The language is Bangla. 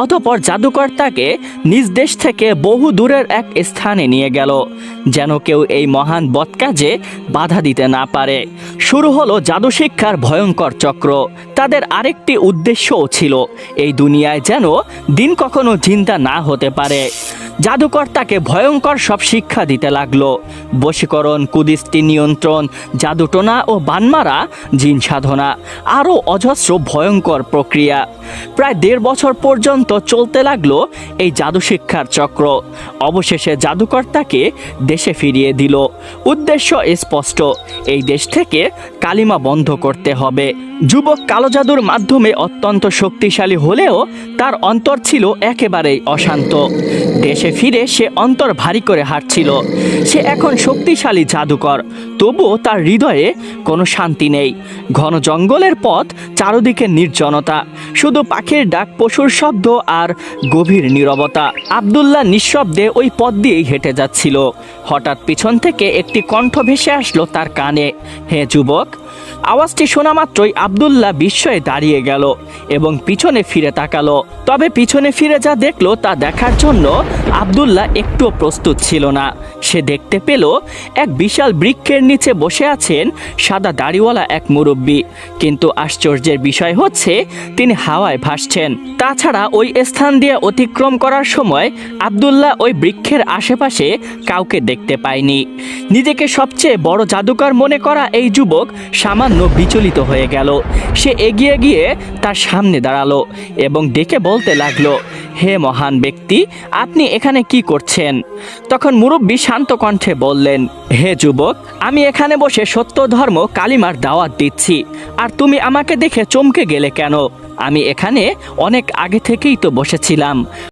অতঃপর জাদুকর তাকে নিজ দেশ থেকে বহু দূরের এক স্থানে নিয়ে গেল, যেন কেউ এই মহান বদকাজে বাধা দিতে না পারে। শুরু হলো জাদু শিক্ষার ভয়ঙ্কর চক্র। তাদের আরেকটি উদ্দেশ্যও ছিল, এই দুনিয়ায় যেন দিন কখনো চিন্তা না হতে পারে। জাদুকর তাকে ভয়ঙ্কর সব শিক্ষা দিতে লাগলো: বশীকরণ, কুদৃষ্টি নিয়ন্ত্রণ, জাদুটোনা ও বানমারা, জিন সাধনা, আরও অজস্র ভয়ঙ্কর প্রক্রিয়া। প্রায় 1.5 বছর পর্যন্ত চলতে লাগলো এই জাদু শিক্ষার চক্র। অবশেষে জাদুকর তাকে দেশে ফিরিয়ে দিল। উদ্দেশ্য স্পষ্ট, এই দেশ থেকে কালিমা বন্ধ করতে হবে। যুবক কালো জাদুর মাধ্যমে অত্যন্ত শক্তিশালী হলেও তার অন্তর ছিল একেবারেই অশান্ত। দেশে ফিরে সে অন্তর ভারী করে হাঁটছিল। সে এখন শক্তিশালী জাদুকর, তবুও তার হৃদয়ে কোনো শান্তি নেই। ঘন জঙ্গলের পথ, চারদিকে নির্জনতা, শুধু পাখির ডাক, পশুর শব্দ আর গভীর নীরবতা। আব্দুল্লাহ নিঃশব্দে ওই পথ দিয়েই হেঁটে যাচ্ছিল। হঠাৎ পিছন থেকে একটি কণ্ঠ ভেসে আসলো তার কানে, হে যুবক! আওয়াজটি শোনা মাত্রই আব্দুল্লাহ বিস্ময়ে দাঁড়িয়ে গেল এবং পিছনে ফিরে তাকালো। তবে পিছনে ফিরে যা দেখলো তা দেখার জন্য আব্দুল্লাহ একটুও প্রস্তুত ছিল না। সে দেখতে পেল এক বিশাল বৃক্ষের নিচে বসে আছেন সাদা দাড়িওয়ালা এক মুরব্বী। কিন্তু আশ্চর্যের বিষয় হচ্ছে তিনি হাওয়ায় ভাসছেন। তাছাড়া ওই স্থান দিয়ে অতিক্রম করার সময় আব্দুল্লাহ ওই বৃক্ষের আশেপাশে কাউকে দেখতে পায়নি। নিজেকে সবচেয়ে বড় জাদুকর মনে করা এই যুবক সামান্য বিচলিত হয়ে গেল। সে এগিয়ে গিয়ে তার সামনে দাঁড়ালো এবং ডেকে বলতে লাগলো, হে মহান ব্যক্তি, আপনি এখানে কি করছেন? তখন মুরব্বী শান্ত কণ্ঠে বললেন, হে যুবক, আমি এখানে বসে সত্য ধর্ম কালিমার দাওয়াত দিচ্ছি। আর তুমি আমাকে দেখে চমকে গেলে কেন? আমি এখানে অনেক আগে থেকেই তো বসেছিলাম।